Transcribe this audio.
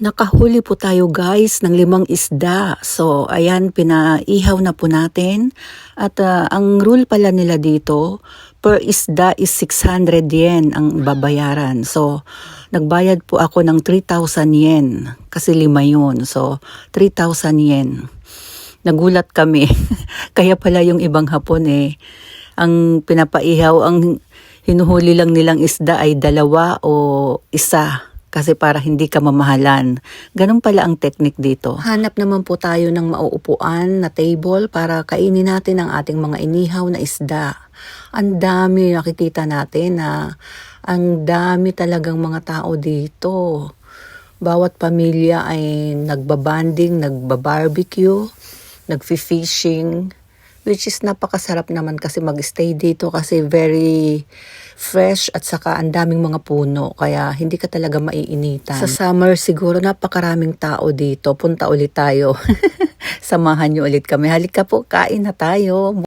Nakahuli po tayo guys ng 5 isda. So ayan, pinaihaw na po natin. At ang rule pala nila dito, per isda is 600 yen ang babayaran. So nagbayad po ako ng 3,000 yen kasi 5 yun. So 3,000 yen. Nagulat kami. Kaya pala yung ibang Hapon ang pinapaihaw, ang hinuhuli lang nilang isda ay 2 o 1. Kasi para hindi ka mamahalan. Ganun pala ang technique dito. Hanap naman po tayo ng mauupuan na table para kainin natin ang ating mga inihaw na isda. Ang dami nakikita natin na ang dami talagang mga tao dito. Bawat pamilya ay nagbabanding, nagbabarbecue, nagfi-fishing. Which is napakasarap naman kasi mag-stay dito kasi very fresh at saka ang daming mga puno kaya hindi ka talaga maiinitan. Sa summer siguro napakaraming tao dito. Punta ulit tayo. Samahan niyo ulit kami. Halika po, kain na tayo.